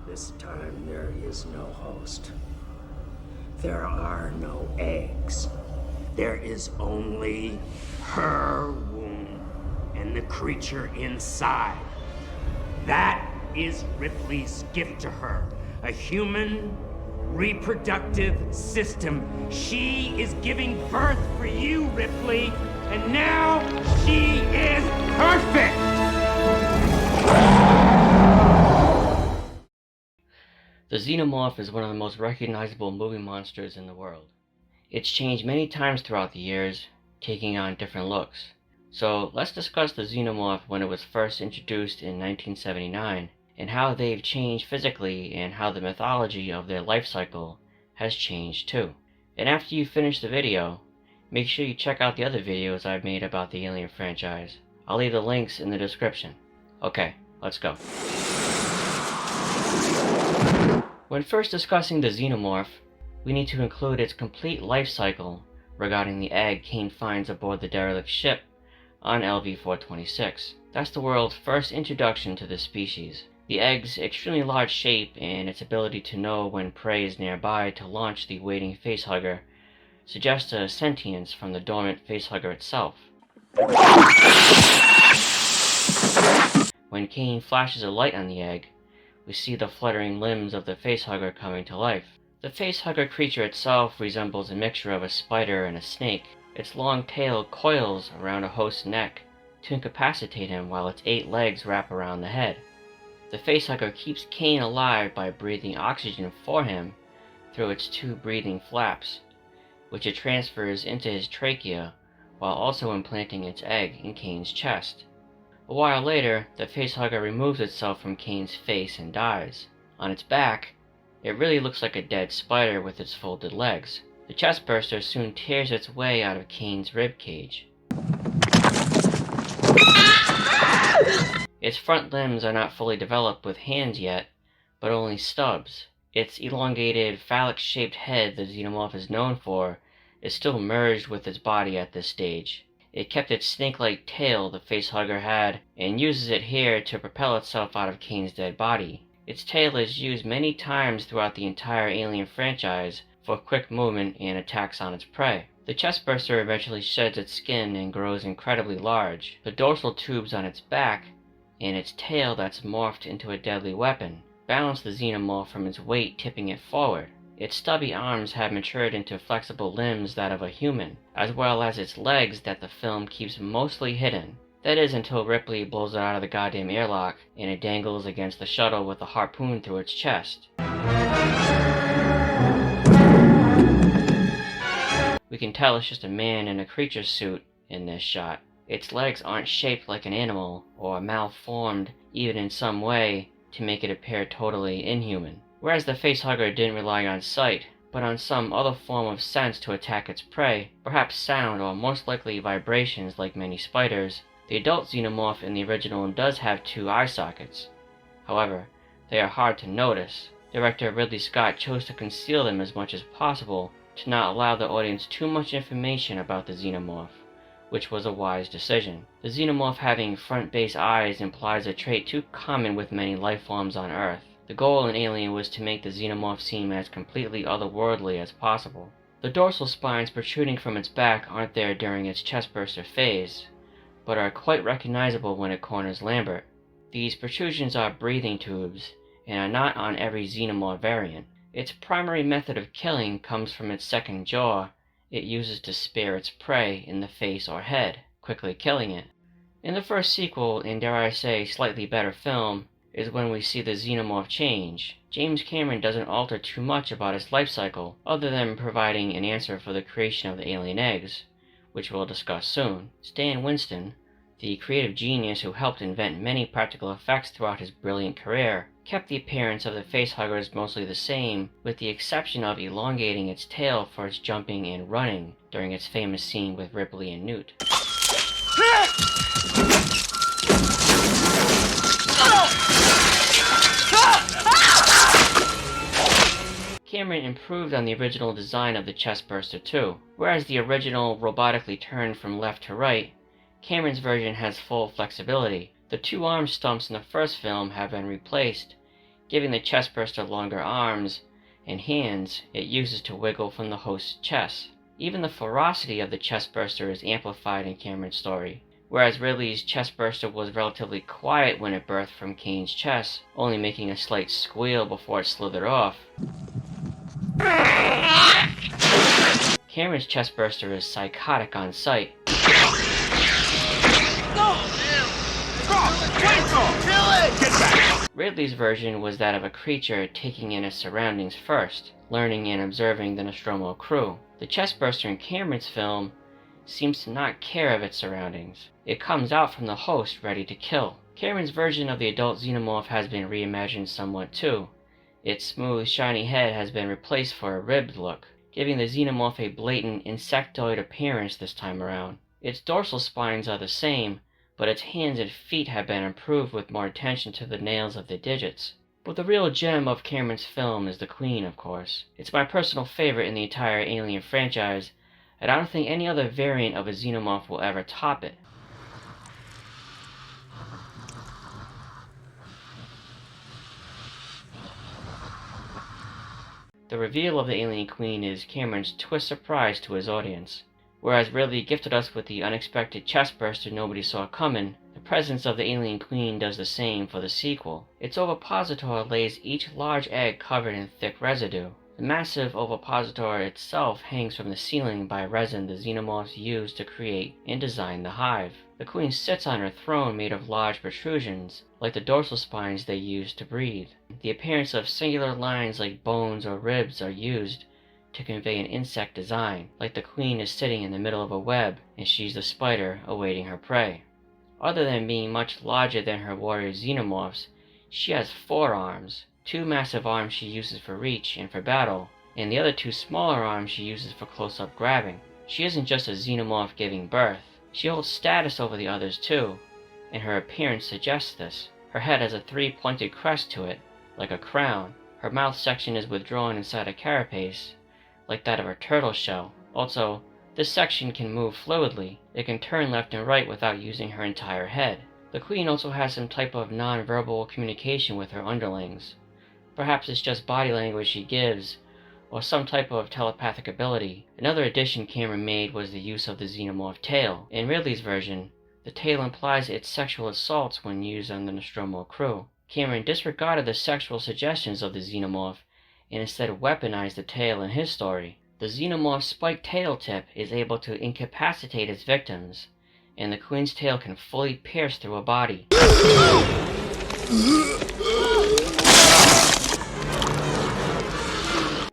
This time there is no host. There are no eggs. There is only her womb and the creature inside. That is Ripley's gift to her. A human reproductive system. She is giving birth for you, Ripley, and now she is perfect! The Xenomorph is one of the most recognizable movie monsters in the world. It's changed many times throughout the years, taking on different looks. So let's discuss the Xenomorph when it was first introduced in 1979, and how they've changed physically and how the mythology of their life cycle has changed too. And after you finish the video, make sure you check out the other videos I've made about the Alien franchise. I'll leave the links in the description. Okay, let's go. When first discussing the Xenomorph, we need to include its complete life cycle regarding the egg Kane finds aboard the derelict ship on LV-426. That's the world's first introduction to this species. The egg's extremely large shape and its ability to know when prey is nearby to launch the waiting facehugger suggests a sentience from the dormant facehugger itself. When Kane flashes a light on the egg, we see the fluttering limbs of the facehugger coming to life. The facehugger creature itself resembles a mixture of a spider and a snake. Its long tail coils around a host's neck to incapacitate him while its 8 legs wrap around the head. The facehugger keeps Kane alive by breathing oxygen for him through its 2 breathing flaps, which it transfers into his trachea while also implanting its egg in Kane's chest. A while later, the facehugger removes itself from Kane's face and dies. On its back, it really looks like a dead spider with its folded legs. The chestburster soon tears its way out of Kane's rib cage. Its front limbs are not fully developed with hands yet, but only stubs. Its elongated, phallic-shaped head the Xenomorph is known for is still merged with its body at this stage. It kept its snake-like tail the facehugger had and uses it here to propel itself out of Kane's dead body. Its tail is used many times throughout the entire Alien franchise for quick movement and attacks on its prey. The chestburster eventually sheds its skin and grows incredibly large. The dorsal tubes on its back and its tail that's morphed into a deadly weapon balance the Xenomorph from its weight, tipping it forward. Its stubby arms have matured into flexible limbs that of a human, as well as its legs that the film keeps mostly hidden. That is until Ripley blows it out of the goddamn airlock and it dangles against the shuttle with a harpoon through its chest. We can tell it's just a man in a creature suit in this shot. Its legs aren't shaped like an animal or malformed even in some way to make it appear totally inhuman. Whereas the facehugger didn't rely on sight, but on some other form of sense to attack its prey, perhaps sound or most likely vibrations like many spiders, the adult Xenomorph in the original does have 2 eye sockets. However, they are hard to notice. Director Ridley Scott chose to conceal them as much as possible to not allow the audience too much information about the Xenomorph, which was a wise decision. The Xenomorph having front-base eyes implies a trait too common with many life forms on Earth. The goal in Alien was to make the Xenomorph seem as completely otherworldly as possible. The dorsal spines protruding from its back aren't there during its chestburster phase, but are quite recognizable when it corners Lambert. These protrusions are breathing tubes, and are not on every Xenomorph variant. Its primary method of killing comes from its second jaw it uses to spear its prey in the face or head, quickly killing it. In the first sequel, and dare I say slightly better film, is when we see the Xenomorph change. James Cameron doesn't alter too much about its life cycle, other than providing an answer for the creation of the alien eggs, which we'll discuss soon. Stan Winston, the creative genius who helped invent many practical effects throughout his brilliant career, kept the appearance of the facehuggers mostly the same, with the exception of elongating its tail for its jumping and running during its famous scene with Ripley and Newt. Cameron improved on the original design of the chestburster too. Whereas the original robotically turned from left to right, Cameron's version has full flexibility. The 2 arm stumps in the first film have been replaced, giving the chestburster longer arms and hands it uses to wiggle from the host's chest. Even the ferocity of the chestburster is amplified in Cameron's story. Whereas Ridley's chestburster was relatively quiet when it birthed from Kane's chest, only making a slight squeal before it slithered off, Cameron's chestburster is psychotic on sight. Ridley's version was that of a creature taking in its surroundings first, learning and observing the Nostromo crew. The chestburster in Cameron's film seems to not care of its surroundings. It comes out from the host ready to kill. Cameron's version of the adult Xenomorph has been reimagined somewhat too. Its smooth, shiny head has been replaced for a ribbed look, giving the Xenomorph a blatant insectoid appearance this time around. Its dorsal spines are the same, but its hands and feet have been improved with more attention to the nails of the digits. But the real gem of Cameron's film is the Queen, of course. It's my personal favorite in the entire Alien franchise, and I don't think any other variant of a Xenomorph will ever top it. The reveal of the Alien Queen is Cameron's twist surprise to his audience. Whereas Ridley gifted us with the unexpected chestburster nobody saw coming, the presence of the Alien Queen does the same for the sequel. Its ovipositor lays each large egg covered in thick residue. The massive ovipositor itself hangs from the ceiling by resin the Xenomorphs used to create and design the hive. The Queen sits on her throne made of large protrusions, like the dorsal spines they use to breathe. The appearance of singular lines like bones or ribs are used to convey an insect design, like the Queen is sitting in the middle of a web and she's the spider awaiting her prey. Other than being much larger than her warrior Xenomorphs, she has 4 arms. 2 massive arms she uses for reach and for battle, and the other 2 smaller arms she uses for close-up grabbing. She isn't just a Xenomorph giving birth. She holds status over the others too, and her appearance suggests this. Her head has a 3-pointed crest to it, like a crown. Her mouth section is withdrawn inside a carapace, like that of her turtle shell. Also, this section can move fluidly. It can turn left and right without using her entire head. The Queen also has some type of non-verbal communication with her underlings. Perhaps it's just body language she gives, or some type of telepathic ability. Another addition Cameron made was the use of the Xenomorph tail. In Ridley's version, the tail implies its sexual assaults when used on the Nostromo crew. Cameron disregarded the sexual suggestions of the Xenomorph and instead weaponized the tail in his story. The Xenomorph's spiked tail tip is able to incapacitate its victims, and the Queen's tail can fully pierce through a body.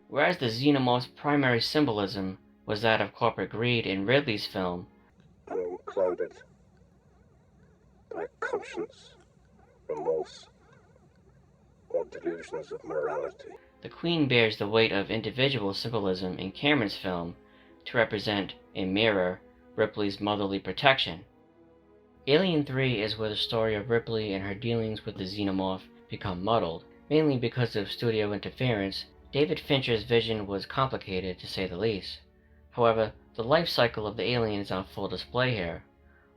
Whereas the Xenomorph's primary symbolism was that of corporate greed in Ridley's film, unclouded by conscience, remorse, or delusions of morality. the Queen bears the weight of individual symbolism in Cameron's film to represent, in mirror, Ripley's motherly protection. Alien 3 is where the story of Ripley and her dealings with the Xenomorph become muddled, mainly because of studio interference. David Fincher's vision was complicated, to say the least. However, the life cycle of the alien is on full display here,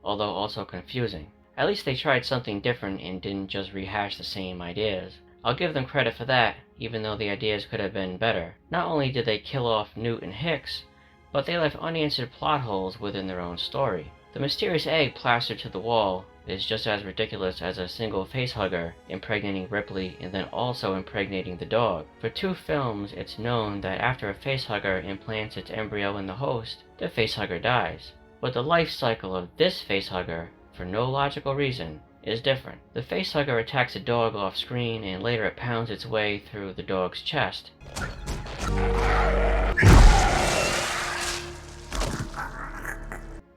although also confusing. At least they tried something different and didn't just rehash the same ideas. I'll give them credit for that, even though the ideas could have been better. Not only did they kill off Newt and Hicks, but they left unanswered plot holes within their own story. The mysterious egg plastered to the wall is just as ridiculous as a single facehugger impregnating Ripley and then also impregnating the dog. For 2 films, it's known that after a facehugger implants its embryo in the host, the facehugger dies. But the life cycle of this facehugger, for no logical reason, is different. The facehugger attacks a dog off screen and later it pounds its way through the dog's chest.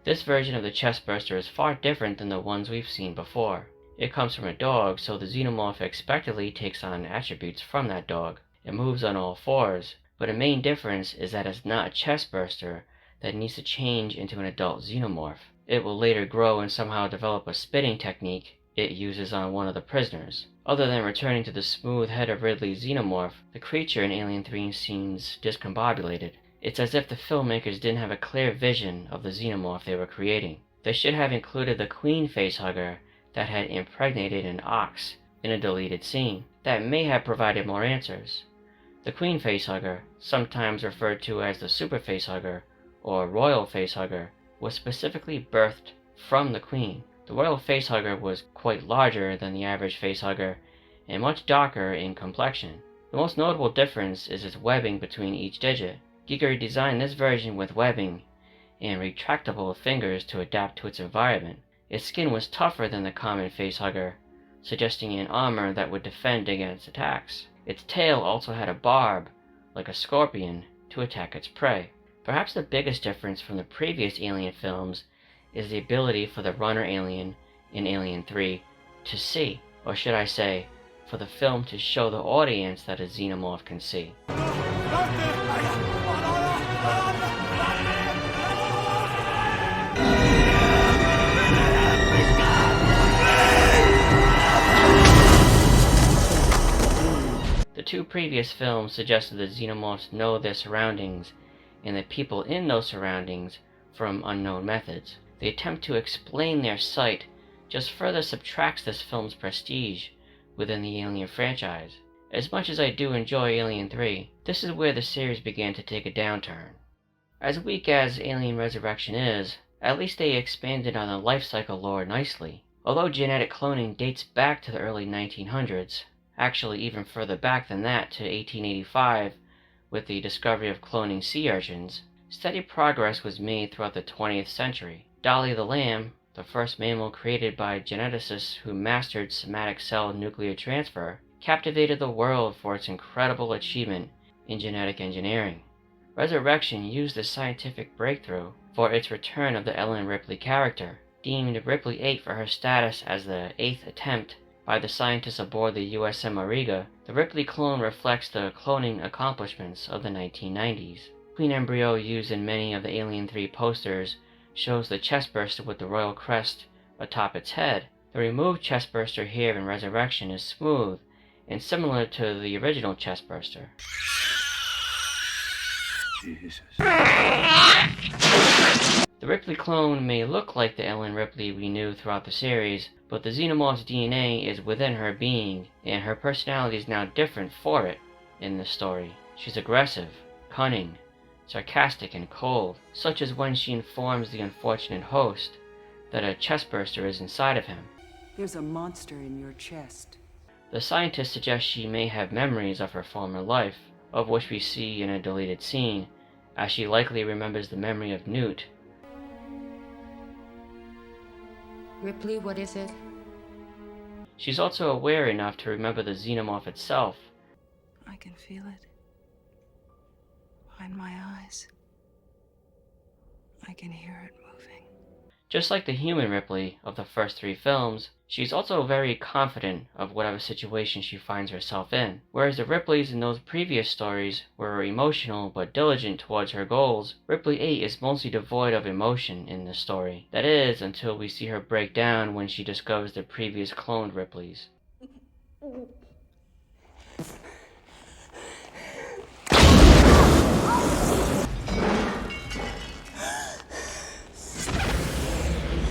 This version of the chestburster is far different than the ones we've seen before. It comes from a dog, so the Xenomorph expectedly takes on attributes from that dog. It moves on all 4s, but a main difference is that it's not a chestburster that needs to change into an adult Xenomorph. It will later grow and somehow develop a spitting technique it uses on one of the prisoners. Other than returning to the smooth head of Ridley's Xenomorph, the creature in Alien 3 seems discombobulated. It's as if the filmmakers didn't have a clear vision of the Xenomorph they were creating. They should have included the Queen facehugger that had impregnated an ox in a deleted scene that may have provided more answers. The Queen Facehugger, sometimes referred to as the Super Facehugger or Royal Facehugger, was specifically birthed from the Queen. The Royal Facehugger was quite larger than the average facehugger and much darker in complexion. The most notable difference is its webbing between each digit. Giger designed this version with webbing and retractable fingers to adapt to its environment. Its skin was tougher than the common facehugger, suggesting an armor that would defend against attacks. Its tail also had a barb, like a scorpion, to attack its prey. Perhaps the biggest difference from the previous Alien films is the ability for the runner alien in Alien 3 to see, or should I say, for the film to show the audience that a xenomorph can see. The two previous films suggested that xenomorphs know their surroundings and the people in those surroundings from unknown methods. The attempt to explain their sight just further subtracts this film's prestige within the Alien franchise. As much as I do enjoy Alien 3, this is where the series began to take a downturn. As weak as Alien Resurrection is, at least they expanded on the life cycle lore nicely. Although genetic cloning dates back to the early 1900s, actually even further back than that to 1885 with the discovery of cloning sea urchins, steady progress was made throughout the 20th century. Dolly the lamb, the first mammal created by geneticists who mastered somatic cell nuclear transfer, captivated the world for its incredible achievement in genetic engineering. Resurrection used this scientific breakthrough for its return of the Ellen Ripley character. Deemed Ripley 8 for her status as the 8th attempt by the scientists aboard the USM Auriga, the Ripley clone reflects the cloning accomplishments of the 1990s. Queen embryo used in many of the Alien 3 posters shows the chestburster with the royal crest atop its head. The removed chestburster here in Resurrection is smooth and similar to the original chestburster. Jesus. The Ripley clone may look like the Ellen Ripley we knew throughout the series, but the Xenomorph's DNA is within her being, and her personality is now different for it in this story. She's aggressive, cunning, sarcastic, and cold, such as when she informs the unfortunate host that a chestburster is inside of him. There's a monster in your chest. The scientists suggest she may have memories of her former life, of which we see in a deleted scene, as she likely remembers the memory of Newt. Ripley, what is it? She's also aware enough to remember the xenomorph itself. I can feel it. Behind my eyes. I can hear it moving. Just like the human Ripley of the first 3 films, she's also very confident of whatever situation she finds herself in. Whereas the Ripleys in those previous stories were emotional but diligent towards her goals, Ripley 8 is mostly devoid of emotion in this story. That is, until we see her break down when she discovers the previous cloned Ripleys.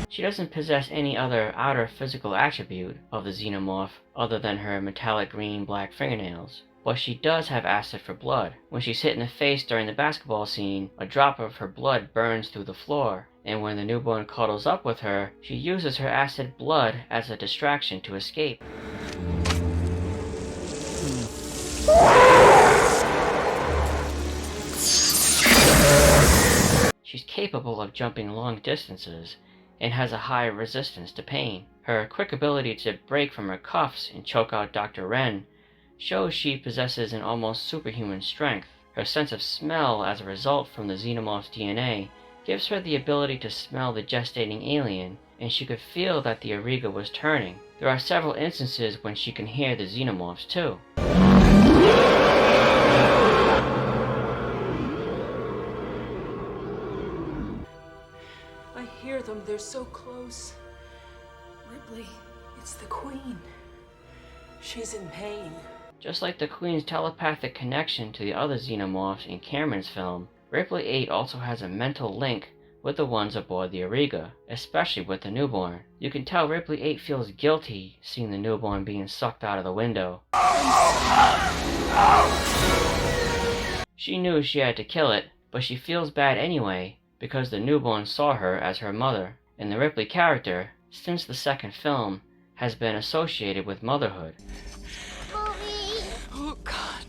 She doesn't possess any other outer physical attribute of the xenomorph other than her metallic green-black fingernails, but she does have acid for blood. When she's hit in the face during the basketball scene, a drop of her blood burns through the floor, and when the newborn cuddles up with her, she uses her acid blood as a distraction to escape. She's capable of jumping long distances and has a high resistance to pain. Her quick ability to break from her cuffs and choke out Dr. Wren shows she possesses an almost superhuman strength. Her sense of smell as a result from the xenomorph's DNA gives her the ability to smell the gestating alien, and she could feel that the Auriga was turning. There are several instances when she can hear the xenomorphs too. I hear them. They're so close. Ripley, it's the Queen. She's in pain. Just like the Queen's telepathic connection to the other xenomorphs in Cameron's film, Ripley 8 also has a mental link with the ones aboard the Auriga, especially with the newborn. You can tell Ripley 8 feels guilty seeing the newborn being sucked out of the window. She knew she had to kill it, but she feels bad anyway because the newborn saw her as her mother, and the Ripley character, since the second film, has been associated with motherhood. Oh, God.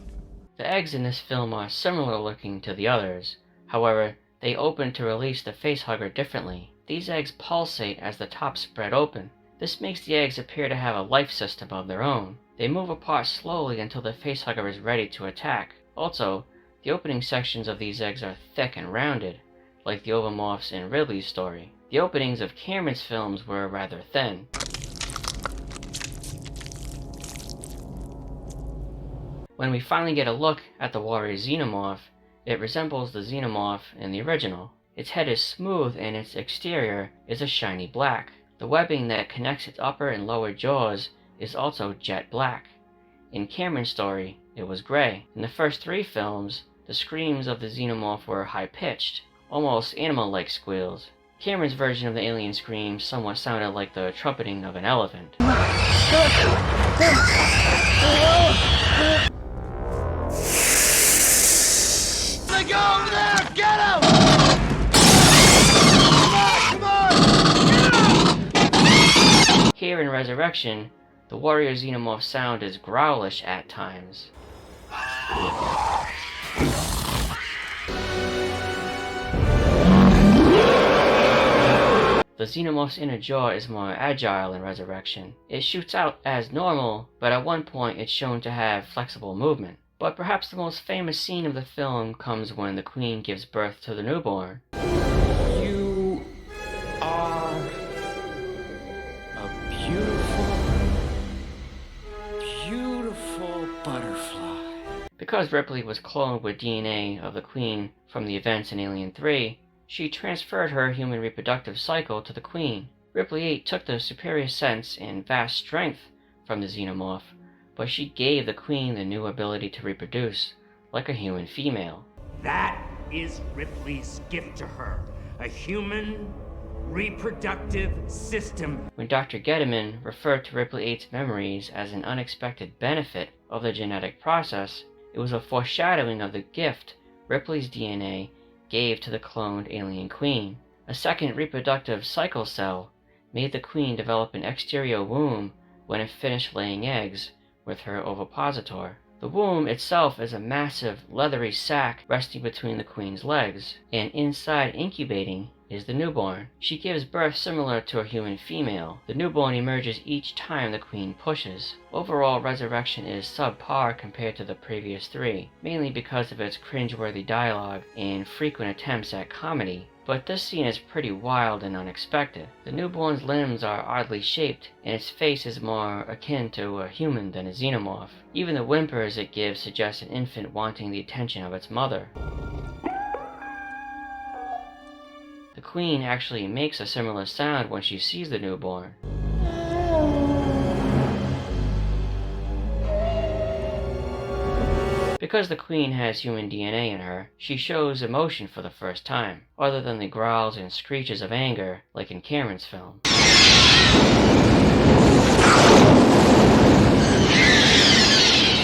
The eggs in this film are similar looking to the others. However, they open to release the facehugger differently. These eggs pulsate as the tops spread open. This makes the eggs appear to have a life system of their own. They move apart slowly until the facehugger is ready to attack. Also, the opening sections of these eggs are thick and rounded, like the Xenomorphs in Ridley's story. The openings of Cameron's films were rather thin. When we finally get a look at the warrior Xenomorph, it resembles the Xenomorph in the original. Its head is smooth and its exterior is a shiny black. The webbing that connects its upper and lower jaws is also jet black. In Cameron's story, it was gray. In the first 3 films, the screams of the Xenomorph were high-pitched, almost animal-like squeals. Cameron's version of the alien scream somewhat sounded like the trumpeting of an elephant. Go over there! Get him! Come on! Here in Resurrection, the warrior Xenomorph sound is growlish at times. The Xenomorph's inner jaw is more agile in Resurrection. It shoots out as normal, but at one point it's shown to have flexible movement. But perhaps the most famous scene of the film comes when the Queen gives birth to the newborn. You are a beautiful, beautiful butterfly. Because Ripley was cloned with DNA of the Queen from the events in Alien 3, she transferred her human reproductive cycle to the Queen. Ripley 8 took the superior sense and vast strength from the Xenomorph, but she gave the Queen the new ability to reproduce, like a human female. That is Ripley's gift to her. A human reproductive system. When Dr. Gettiman referred to Ripley 8's memories as an unexpected benefit of the genetic process, it was a foreshadowing of the gift Ripley's DNA gave to the cloned alien Queen. A second reproductive cycle cell made the Queen develop an exterior womb when it finished laying eggs with her ovipositor. The womb itself is a massive, leathery sac resting between the Queen's legs, and inside incubating is the newborn. She gives birth similar to a human female. The newborn emerges each time the Queen pushes. Overall, Resurrection is subpar compared to the previous 3, mainly because of its cringeworthy dialogue and frequent attempts at comedy. But this scene is pretty wild and unexpected. The newborn's limbs are oddly shaped, and its face is more akin to a human than a xenomorph. Even the whimpers it gives suggest an infant wanting the attention of its mother. The Queen actually makes a similar sound when she sees the newborn. Because the Queen has human DNA in her, she shows emotion for the first time, other than the growls and screeches of anger like in Cameron's film.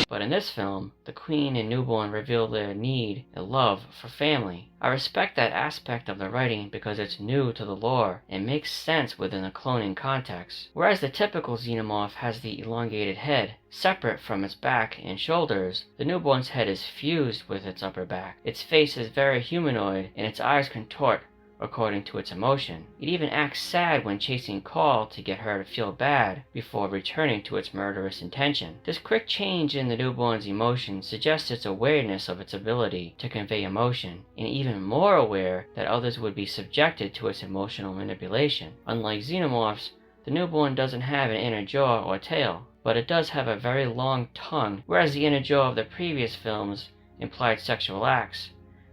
But in this film, the Queen and newborn reveal their need and love for family. I respect that aspect of the writing because it's new to the lore and makes sense within the cloning context. Whereas the typical Xenomorph has the elongated head, separate from its back and shoulders, the newborn's head is fused with its upper back. Its face is very humanoid and its eyes contort according to its emotion. It even acts sad when chasing Call to get her to feel bad before returning to its murderous intention. This quick change in the newborn's emotion suggests its awareness of its ability to convey emotion, and even more aware that others would be subjected to its emotional manipulation. Unlike Xenomorphs, the newborn doesn't have an inner jaw or tail, but it does have a very long tongue, whereas the inner jaw of the previous films implied sexual acts.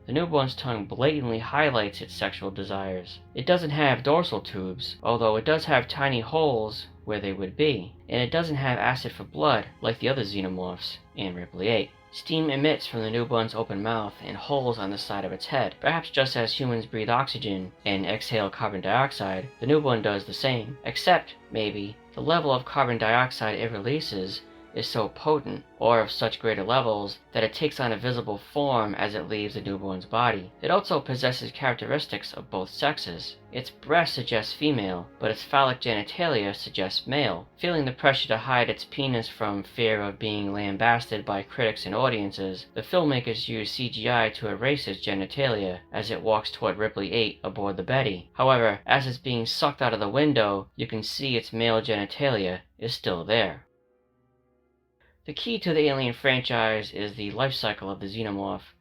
The newborn's tongue blatantly highlights its sexual desires. It doesn't have dorsal tubes, although it does have tiny holes where they would be, and it doesn't have acid for blood like the other Xenomorphs and Ripley 8. Steam emits from the newborn's open mouth and holes on the side of its head. Perhaps just as humans breathe oxygen and exhale carbon dioxide, the newborn does the same, except, maybe, the level of carbon dioxide it releases is so potent, or of such greater levels, that it takes on a visible form as it leaves the newborn's body. It also possesses characteristics of both sexes. Its breast suggests female, but its phallic genitalia suggests male. Feeling the pressure to hide its penis from fear of being lambasted by critics and audiences, the filmmakers use CGI to erase its genitalia as it walks toward Ripley 8 aboard the Betty. However, as it's being sucked out of the window, you can see its male genitalia is still there. The key to the Alien franchise is the life cycle of the Xenomorph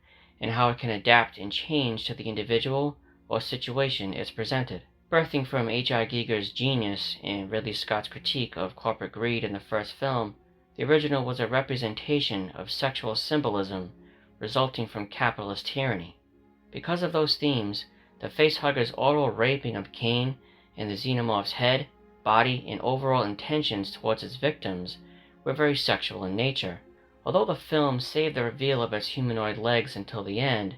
and how it can adapt and change to the individual or situation it's presented. Birthing from H.R. Giger's genius and Ridley Scott's critique of corporate greed in the first film, the original was a representation of sexual symbolism resulting from capitalist tyranny. Because of those themes, the facehugger's oral raping of Kane and the Xenomorph's head, body, and overall intentions towards its victims were very sexual in nature. Although the film saved the reveal of its humanoid legs until the end,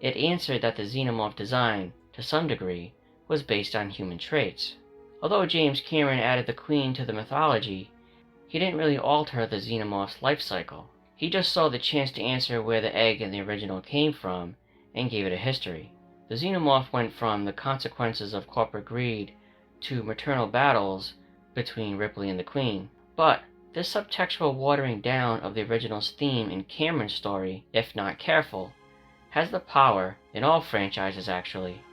it answered that the Xenomorph design, to some degree, was based on human traits. Although James Cameron added the Queen to the mythology, he didn't really alter the Xenomorph's life cycle. He just saw the chance to answer where the egg in the original came from and gave it a history. The Xenomorph went from the consequences of corporate greed to maternal battles between Ripley and the Queen. But this subtextual watering down of the original's theme in Cameron's story, if not careful, has the power, in all franchises actually,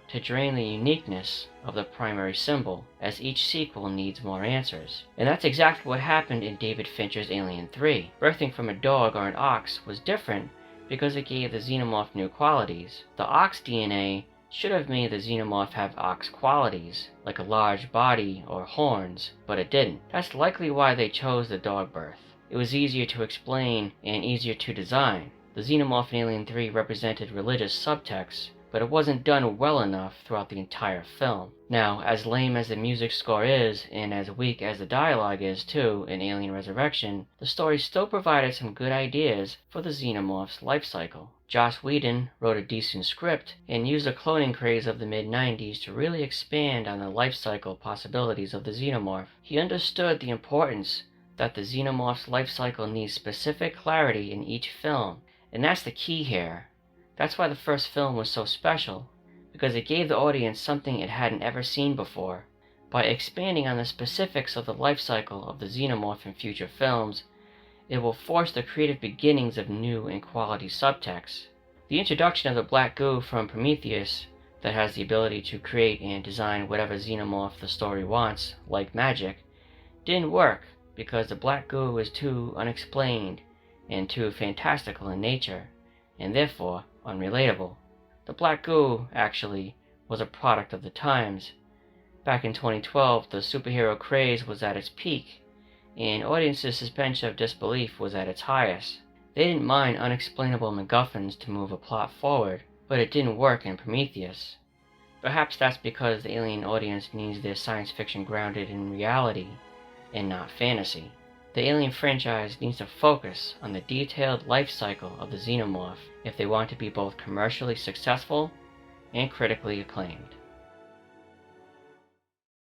to drain the uniqueness of the primary symbol, as each sequel needs more answers. And that's exactly what happened in David Fincher's Alien 3. Birthing from a dog or an ox was different because it gave the Xenomorph new qualities. The ox DNA should have made the Xenomorph have ox qualities, like a large body or horns, but it didn't. That's likely why they chose the dog birth. It was easier to explain and easier to design. The Xenomorph in Alien 3 represented religious subtext, but it wasn't done well enough throughout the entire film. Now, as lame as the music score is, and as weak as the dialogue is too in Alien Resurrection, the story still provided some good ideas for the Xenomorph's life cycle. Joss Whedon wrote a decent script and used the cloning craze of the mid-90s to really expand on the life cycle possibilities of the Xenomorph. He understood the importance that the Xenomorph's life cycle needs specific clarity in each film, and that's the key here. That's why the first film was so special, because it gave the audience something it hadn't ever seen before. By expanding on the specifics of the life cycle of the Xenomorph in future films, it will force the creative beginnings of new and quality subtext. The introduction of the black goo from Prometheus, that has the ability to create and design whatever Xenomorph the story wants, like magic, didn't work because the black goo is too unexplained and too fantastical in nature, and therefore unrelatable. The black goo, actually, was a product of the times. Back in 2012, the superhero craze was at its peak, and audiences' suspension of disbelief was at its highest. They didn't mind unexplainable MacGuffins to move a plot forward, but it didn't work in Prometheus. Perhaps that's because the alien audience needs their science fiction grounded in reality, and not fantasy. The Alien franchise needs to focus on the detailed life cycle of the Xenomorph if they want to be both commercially successful and critically acclaimed.